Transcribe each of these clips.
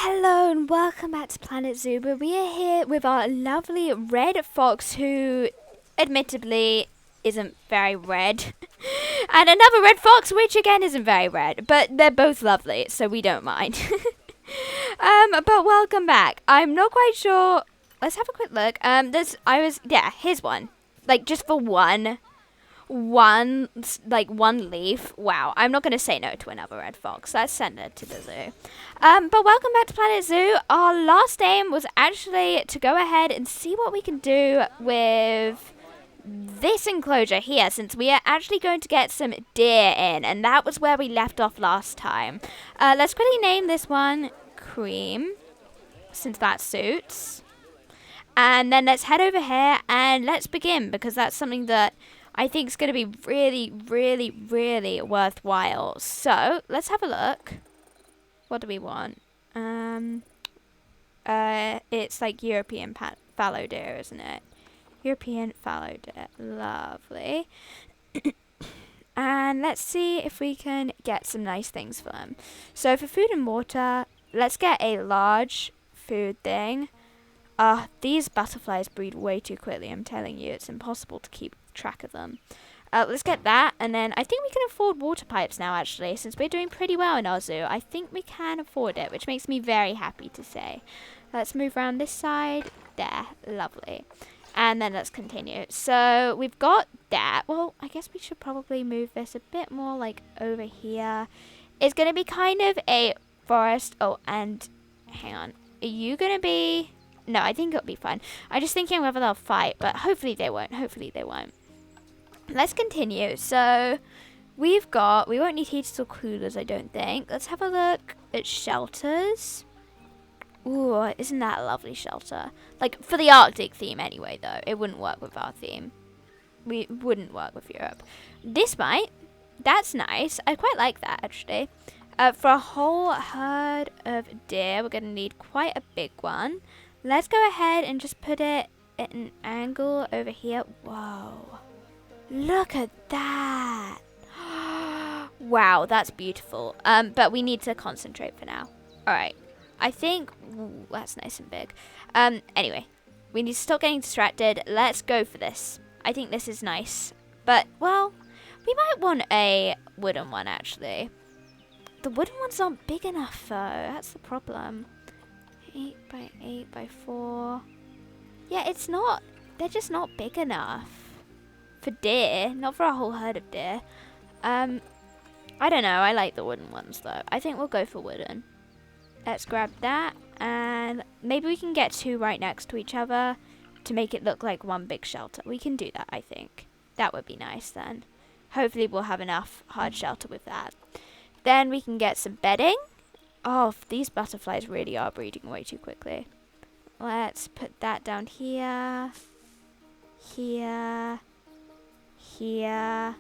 Hello and welcome back to Planet Zuba. We are here with our lovely red fox who admittedly isn't very red. And another red fox which again isn't very red. But they're both lovely, so we don't mind. But welcome back. I'm not quite sure. Let's have a quick look. Here's one. Like just for one leaf. Wow, I'm not going to say no to another red fox. Let's send it to the zoo. But welcome back to Planet Zoo. Our last aim was actually to go ahead and see what we can do with this enclosure here, since we are actually going to get some deer in, and that was where we left off last time. Let's quickly name this one Cream, since that suits. And then let's head over here and let's begin, because that's something that I think it's going to be really, really, really worthwhile. So, let's have a look. What do we want? It's like European fallow deer, isn't it? European fallow deer. Lovely. And let's see if we can get some nice things for them. So, for food and water, let's get a large food thing. These butterflies breed way too quickly, I'm telling you. It's impossible to keep track of them. Let's get that, and then I think we can afford water pipes now, actually, since we're doing pretty well in our zoo. I think we can afford it, which makes me very happy to say. Let's move around this side. There. Lovely. And then let's continue. So, we've got that. Well, I guess we should probably move this a bit more, like, over here. It's going to be kind of a forest. Oh, and hang on. Are you going to be... No, I think it'll be fun. I'm just thinking whether they'll fight, but hopefully they won't. Hopefully they won't. Let's continue. So, we won't need heaters or coolers, I don't think. Let's have a look at shelters. Ooh, isn't that a lovely shelter? Like, for the Arctic theme anyway, though. It wouldn't work with our theme. We wouldn't work with Europe. This might. That's nice. I quite like that, actually. For a whole herd of deer, we're going to need quite a big one. Let's go ahead and just put it at an angle over here. Whoa. Look at that. Wow, that's beautiful. But we need to concentrate for now. Alright. I think... Ooh, that's nice and big. Anyway. We need to stop getting distracted. Let's go for this. I think this is nice. But, well, we might want a wooden one, actually. The wooden ones aren't big enough, though. That's the problem. 8 by 8 by 4. Yeah, it's not... They're just not big enough. For deer. Not for a whole herd of deer. I don't know. I like the wooden ones, though. I think we'll go for wooden. Let's grab that. And maybe we can get two right next to each other to make it look like one big shelter. We can do that, I think. That would be nice, then. Hopefully we'll have enough hard shelter with that. Then we can get some bedding. Oh, these butterflies really are breeding way too quickly. Let's put that down here. Here. Here.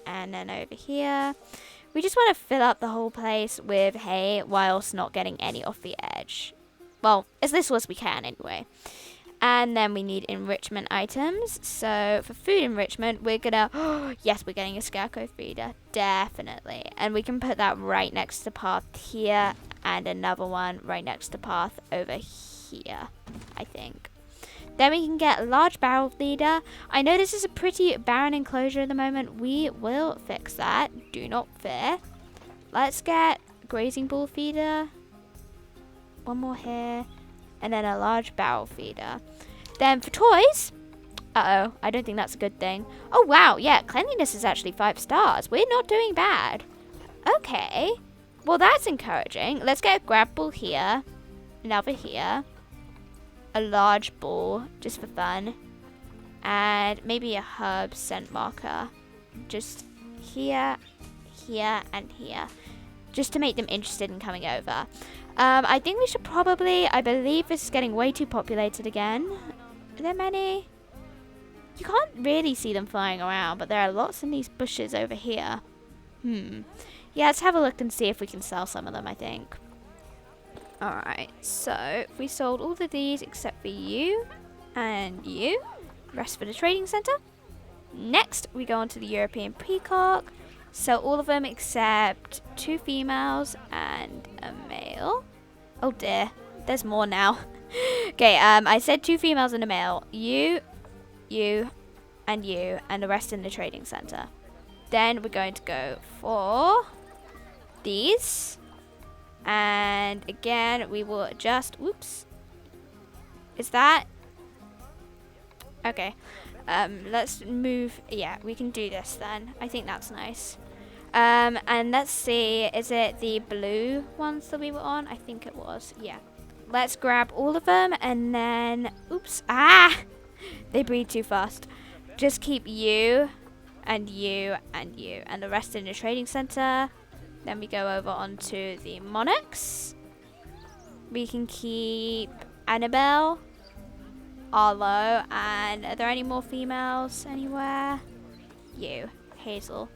And then over here. We just want to fill up the whole place with hay whilst not getting any off the edge. Well, as little as we can anyway. And then we need enrichment items. So for food enrichment, we're gonna... Oh, yes, we're getting a scarecrow feeder. Definitely. And we can put that right next to path here. And another one right next to path over here, I think. Then we can get a large barrel feeder. I know this is a pretty barren enclosure at the moment. We will fix that. Do not fear. Let's get grazing bull feeder. One more here. And then a large barrel feeder. Then for toys... Uh-oh, I don't think that's a good thing. Oh, wow, yeah, cleanliness is actually 5 stars. We're not doing bad. Okay. Well, that's encouraging. Let's get a grab ball here. Another here. A large ball, just for fun. And maybe a herb scent marker. Just here, here, and here. Just to make them interested in coming over. I think we should probably... I believe this is getting way too populated again. Are there many? You can't really see them flying around, but there are lots in these bushes over here. Yeah, let's have a look and see if we can sell some of them, I think. Alright, so we sold all of these except for you and you. Rest for the trading center. Next, we go on to the European peacock. Sell all of them except 2 females and a male. male. Oh dear, there's more now. Okay, I said 2 females and a male. You, and the rest in the trading center. Then we're going to go for these. And again, we will adjust. Whoops. Is that? Okay. Let's move. Yeah, we can do this then. I think that's nice. And let's see. Is it the blue ones that we were on? I think it was. Yeah. Let's grab all of them and then... Oops. Ah! They breed too fast. Just keep you and you and you and the rest in the trading center. Then we go over onto the monarchs. We can keep Annabelle, Arlo, and are there any more females anywhere? You, Hazel.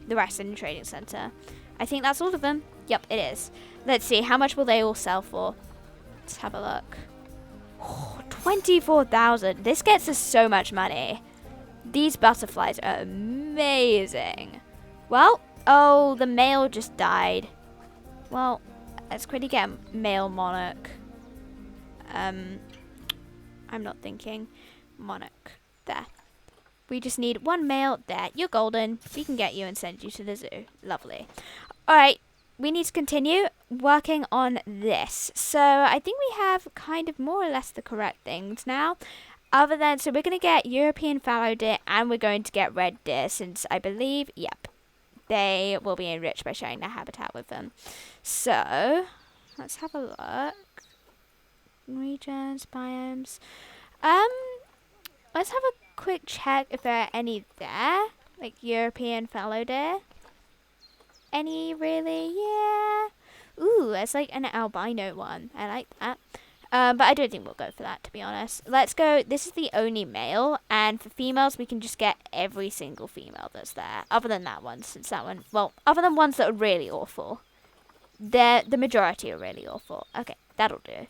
The rest in the trading center. I think that's all of them. Yep, it is. Let's see, how much will they all sell for? Let's have a look. Oh, 24,000. This gets us so much money. These butterflies are amazing. Well, oh, the male just died. Well, let's quickly get a male monarch. I'm not thinking. Monarch. There. We just need 1 male. There. You're golden. We can get you and send you to the zoo. Lovely. Alright. We need to continue working on this. So I think we have kind of more or less the correct things now. Other than, so we're going to get European fallow deer and we're going to get red deer since I believe, yep, they will be enriched by sharing their habitat with them. So let's have a look. Regions, biomes. Let's have a quick check if there are any there. Like European fallow deer. Any really? Yeah. Ooh, it's like an albino one. I like that. But I don't think we'll go for that, to be honest. Let's go. This is the only male. And for females, we can just get every single female that's there. Other than that one, since that one... Well, other than ones that are really awful. The majority are really awful. Okay, that'll do.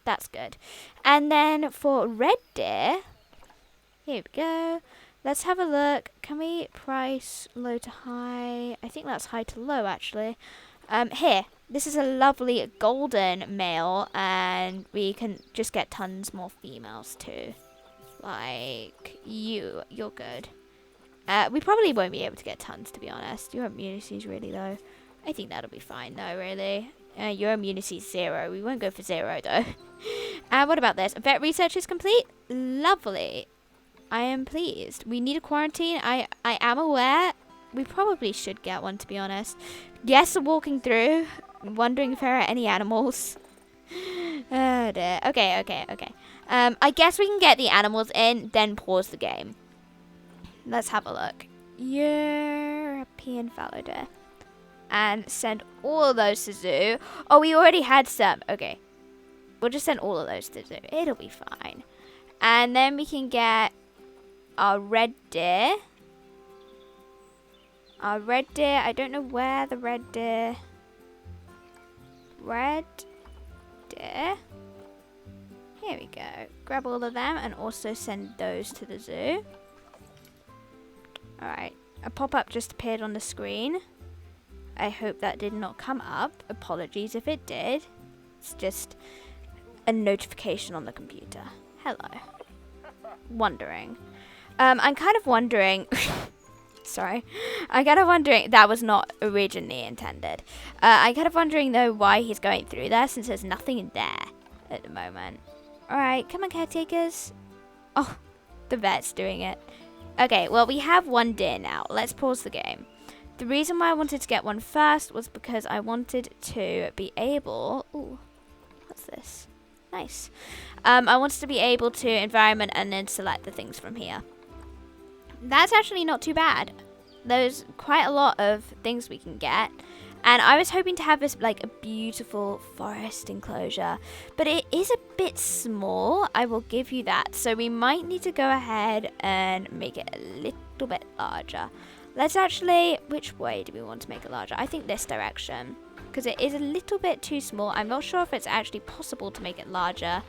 That's good. And then for red deer... Here we go. Let's have a look. Can we price low to high? I think that's high to low, actually. Here. This is a lovely golden male, and we can just get tons more females, too. Like, you're good. We probably won't be able to get tons, to be honest. Your immunity is really low. I think that'll be fine, though, really. Your immunity is 0. We won't go for 0, though. And what about this? Vet research is complete? Lovely. I am pleased. We need a quarantine. I am aware. We probably should get one, to be honest. Yes, walking through, wondering if there are any animals. Oh dear. Okay. I guess we can get the animals in, then pause the game. Let's have a look. European fallow deer. And send all of those to zoo. Oh, we already had some. Okay. We'll just send all of those to zoo. It'll be fine. And then we can get our red deer. Our red deer. I don't know where the red deer. Red deer. Here we go. Grab all of them and also send those to the zoo. Alright. A pop-up just appeared on the screen. I hope that did not come up. Apologies if it did. It's just a notification on the computer. Hello. Wondering. I'm kind of wondering... Sorry. I'm kind of wondering... That was not originally intended. I'm kind of wondering, though, why he's going through there, since there's nothing in there at the moment. Alright, come on, caretakers. Oh, the vet's doing it. Okay, well, we have 1 deer now. Let's pause the game. The reason why I wanted to get one first was because I wanted to be able... Ooh, what's this? Nice. I wanted to be able to environment and then select the things from here. That's actually not too bad. There's quite a lot of things we can get. And I was hoping to have this like a beautiful forest enclosure. But it is a bit small, I will give you that. So we might need to go ahead and make it a little bit larger. Let's actually, which way do we want to make it larger? I think this direction. Because it is a little bit too small. I'm not sure if it's actually possible to make it larger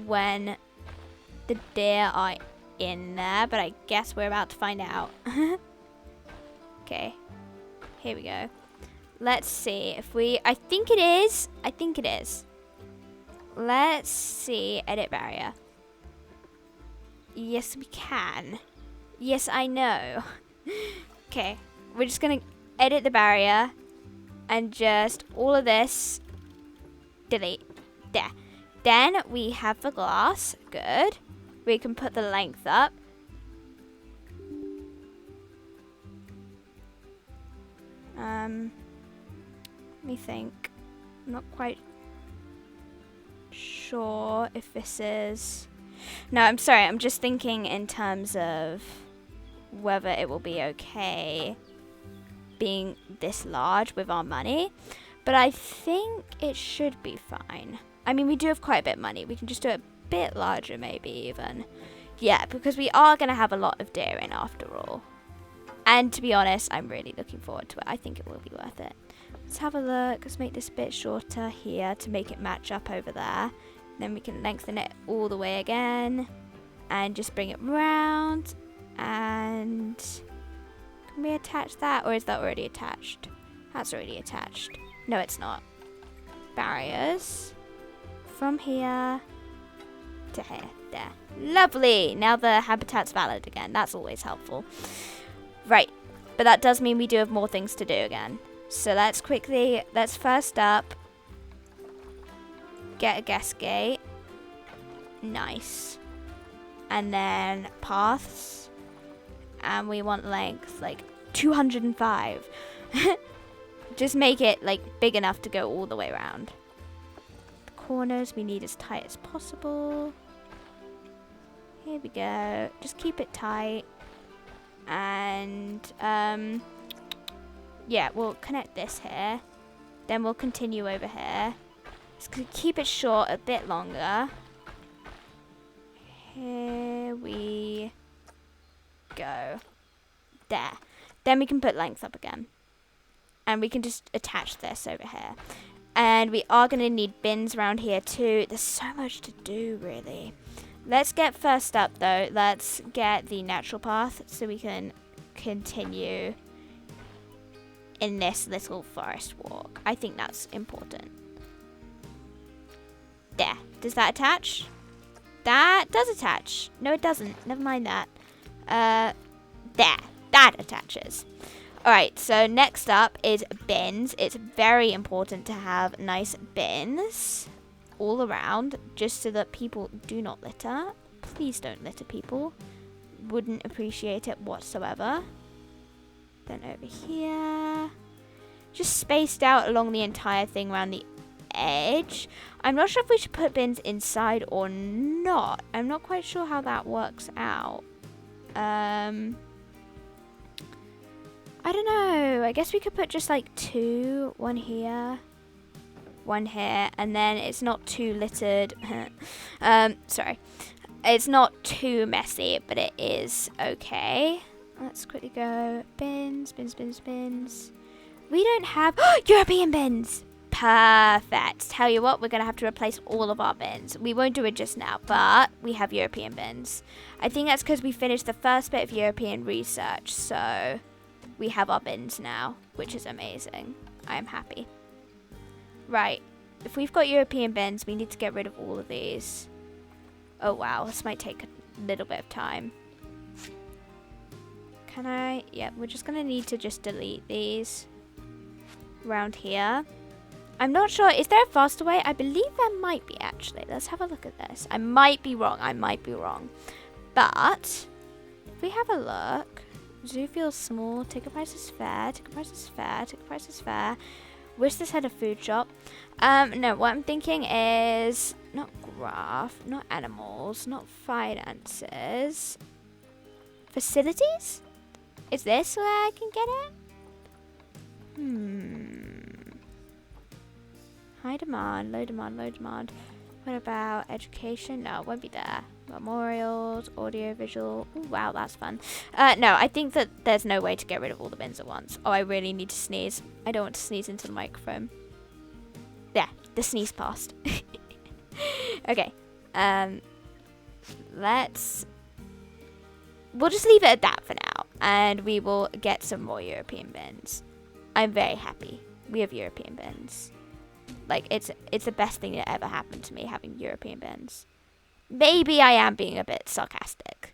when the deer are in there. But I guess we're about to find out. Okay. Here we go. Let's see if we, I think it is. I think it is. Let's see, edit barrier. Yes, we can. Yes, I know. Okay, we're just gonna edit the barrier and just all of this delete. There. Then we have the glass. Good. We can put the length up. Let me think. I'm not quite sure if this is... No, I'm sorry. I'm just thinking in terms of whether it will be okay being this large with our money. But I think it should be fine. I mean, we do have quite a bit of money. We can just do it a bit larger maybe even. Yeah, because we are going to have a lot of deer in after all. And to be honest, I'm really looking forward to it. I think it will be worth it. Let's have a look. Let's make this a bit shorter here to make it match up over there. Then we can lengthen it all the way again. And just bring it round. And can we attach that? Or is that already attached? That's already attached. No, it's not. Barriers. From here to here. There. Lovely. Now the habitat's valid again. That's always helpful. Right. But that does mean we do have more things to do again. So let's first up get a guest gate. Nice. And then paths. And we want length like 205. Just make it like big enough to go all the way around. The corners we need as tight as possible. Here we go. Just keep it tight. And yeah, we'll connect this here. Then we'll continue over here. Just keep it short a bit longer. Here we go. There. Then we can put length up again. And we can just attach this over here. And we are going to need bins around here too. There's so much to do, really. Let's get first up, though. Let's get the natural path so we can continue in this little forest walk. I think that's important. There. Does that attach? That does attach. No, it doesn't. Never mind that. There. That attaches. Alright, so next up is bins. It's very important to have nice bins all around, just so that people do not litter. Please don't litter, people. Wouldn't appreciate it whatsoever. Then over here. Just spaced out along the entire thing around the edge. I'm not sure if we should put bins inside or not. I'm not quite sure how that works out. I don't know. I guess we could put just like two. One here. One here. And then it's not too littered. Sorry. It's not too messy, but it is okay. Let's quickly go. Bins, bins, bins, bins. We don't have... European bins! Perfect. Tell you what, we're going to have to replace all of our bins. We won't do it just now, but we have European bins. I think that's because we finished the first bit of European research, so... we have our bins now, which is amazing. I am happy. Right. If we've got European bins, we need to get rid of all of these. Oh, wow. This might take a little bit of time. Can I? Yeah, we're just going to need to just delete these around here. I'm not sure. Is there a faster way? I believe there might be, actually. Let's have a look at this. I might be wrong. I might be wrong. But if we have a look... Zoo feels small. Ticket price is fair. Ticket price is fair. Ticket price is fair. Wish this had a food shop. No, what I'm thinking is not graph, not animals, not finances. Facilities? Is this where I can get it? High demand, low demand, low demand. What about education? No, it won't be there. Memorials, audio, visual. Ooh, wow, that's fun. No, I think that there's no way to get rid of all the bins at once. Oh, I really need to sneeze. I don't want to sneeze into the microphone. There, the sneeze passed. Okay. We'll just leave it at that for now. And we will get some more European bins. I'm very happy. We have European bins. Like, it's the best thing that ever happened to me, having European bins. Maybe I am being a bit sarcastic.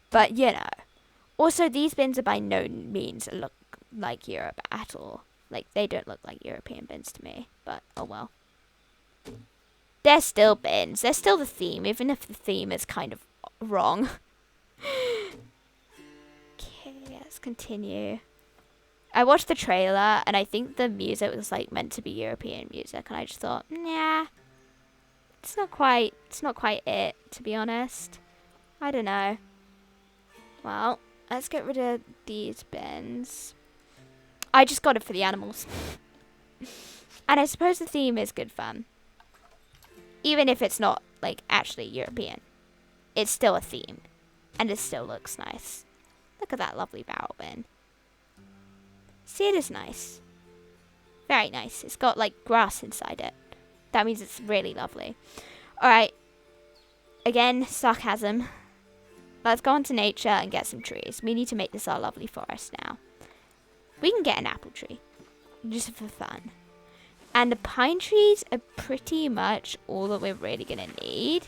But, you know. Also, these bins are by no means look like Europe at all. Like, they don't look like European bins to me. But, oh well. They're still bins. They're still the theme, even if the theme is kind of wrong. Okay, let's continue. I watched the trailer, and I think the music was, like, meant to be European music, and I just thought, nah. It's not quite it, to be honest. I don't know. Well, let's get rid of these bins. I just got it for the animals. And I suppose the theme is good fun. Even if it's not, like, actually European. It's still a theme. And it still looks nice. Look at that lovely barrel bin. See, it is nice. Very nice. It's got, like, grass inside it. That means it's really lovely. Alright. Again, sarcasm. Let's go on to nature and get some trees. We need to make this our lovely forest now. We can get an apple tree. Just for fun. And the pine trees are pretty much all that we're really going to need.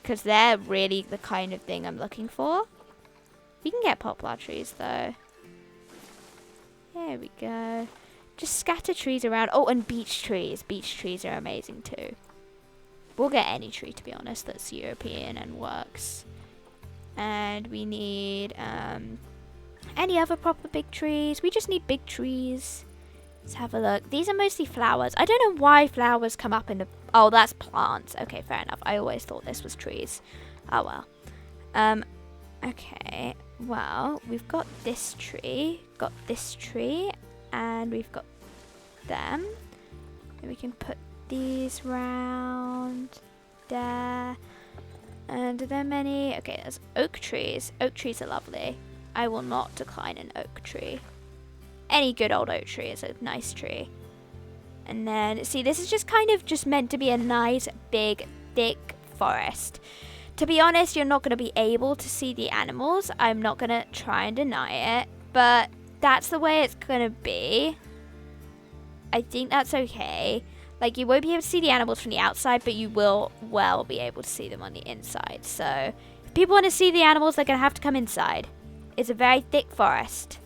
Because they're really the kind of thing I'm looking for. We can get poplar trees, though. There we go. Just scatter trees around. Oh, and beech trees. Beech trees are amazing, too. We'll get any tree, to be honest, that's European and works. And we need any other proper big trees. We just need big trees. Let's have a look. These are mostly flowers. I don't know why flowers come up in the... Oh, that's plants. Okay, fair enough. I always thought this was trees. Oh, well. Okay. Well, we've got this tree. Got this tree. And we've got them. And we can put these round there. And are there many? Okay, there's oak trees. Oak trees are lovely. I will not decline an oak tree. Any good old oak tree is a nice tree. And then, see, this is just kind of just meant to be a nice, big, thick forest. To be honest, you're not going to be able to see the animals. I'm not going to try and deny it. But that's the way it's going to be. I think that's okay. Like, you won't be able to see the animals from the outside, but you will well be able to see them on the inside. So, if people want to see the animals, they're going to have to come inside. It's a very thick forest.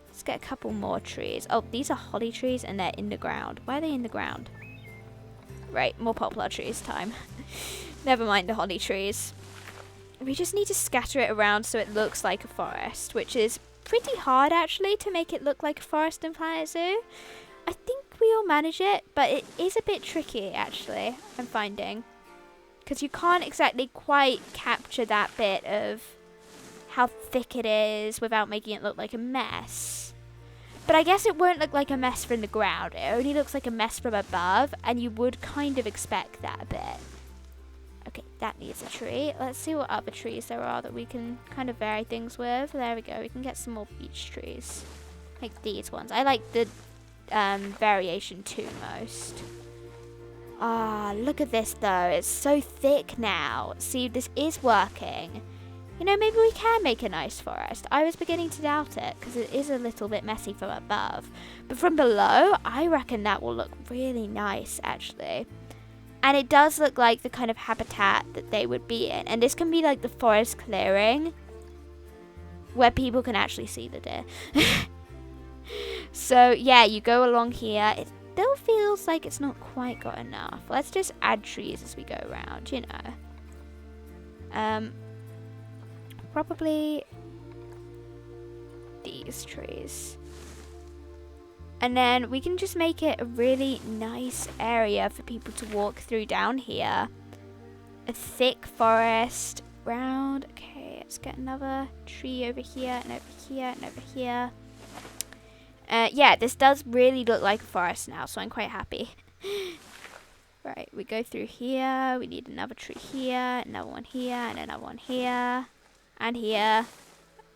Let's get a couple more trees. Oh, these are holly trees, and they're in the ground. Why are they in the ground? Right, more poplar trees time. Never mind the holly trees. We just need to scatter it around so it looks like a forest, which is pretty hard, actually, to make it look like a forest in Planet Zoo. I think we'll manage it, but it is a bit tricky, actually, I'm finding. Because you can't exactly quite capture that bit of how thick it is without making it look like a mess. But I guess it won't look like a mess from the ground. It only looks like a mess from above, and you would kind of expect that a bit. Okay, that needs a tree. Let's see what other trees there are that we can kind of vary things with. There we go. We can get some more beech trees. Like these ones. I like the variation 2 most. Ah, look at this though. It's so thick now. See, this is working. You know, maybe we can make a nice forest. I was beginning to doubt it because it is a little bit messy from above. But from below, I reckon that will look really nice, actually. And it does look like the kind of habitat that they would be in. And this can be like the forest clearing where people can actually see the deer. So, yeah, you go along here. It still feels like it's not quite got enough. Let's just add trees as we go around, you know. Probably these trees. And then we can just make it a really nice area for people to walk through down here. A thick forest round. Okay, let's get another tree over here and over here and over here. Yeah, this does really look like a forest now, so I'm quite happy. Right, we go through here. We need another tree here, another one here, and another one here. And here.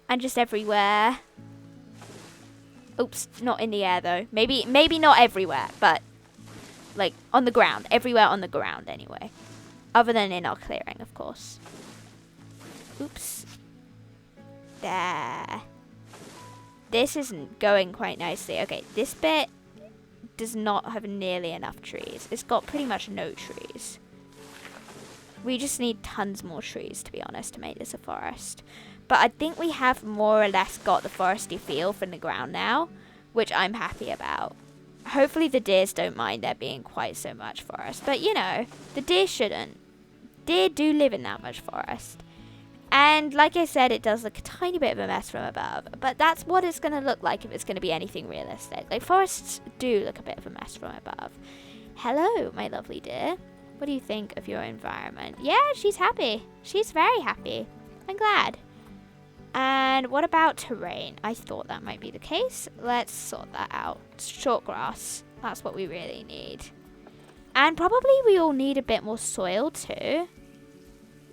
And just everywhere. Oops, not in the air though. Maybe not everywhere, but like on the ground. Everywhere on the ground anyway. Other than in our clearing, of course. Oops. There. this isn't going quite nicely. Okay, this bit does not have nearly enough trees. It's got pretty much no trees. We just need tons more trees, to be honest, to make this a forest. But I think we have more or less got the foresty feel from the ground now, which I'm happy about. Hopefully the deers don't mind there being quite so much forest. But, you know, the deer shouldn't. Deer do live in that much forest. And like I said, it does look a tiny bit of a mess from above. But that's what it's going to look like if it's going to be anything realistic. Like, forests do look a bit of a mess from above. Hello, my lovely deer. What do you think of your environment? Yeah, she's happy. She's very happy. I'm glad. And what about terrain? I thought that might be the case. Let's sort that out. Short grass. That's what we really need. And probably we all need a bit more soil too.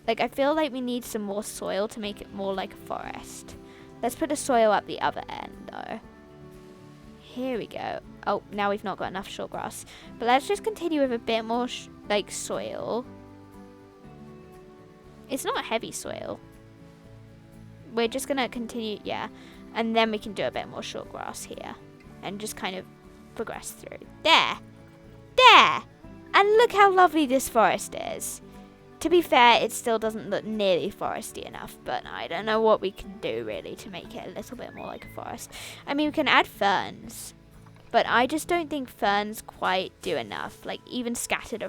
Like, I feel like we need some more soil to make it more like a forest. Let's put the soil up the other end though. Here we go. Oh, now we've not got enough short grass. But let's just continue with a bit more like soil. It's not heavy soil. We're just going to continue, yeah. And then we can do a bit more short grass here. And just kind of progress through. There! There! And look how lovely this forest is. To be fair, it still doesn't look nearly foresty enough. But I don't know what we can do, really, to make it a little bit more like a forest. I mean, we can add ferns. But I just don't think ferns quite do enough. Like, even scattered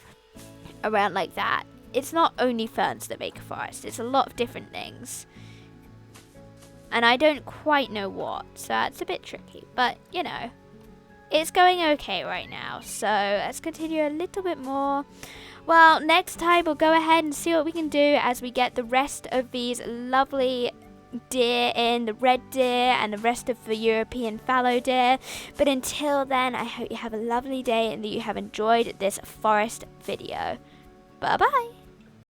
around like that. It's not only ferns that make a forest. It's a lot of different things. And I don't quite know what, so that's a bit tricky. But, you know, it's going okay right now. So let's continue a little bit more. Well, next time we'll go ahead and see what we can do as we get the rest of these lovely deer in, the red deer and the rest of the European fallow deer. But until then, I hope you have a lovely day and that you have enjoyed this forest video. Bye-bye.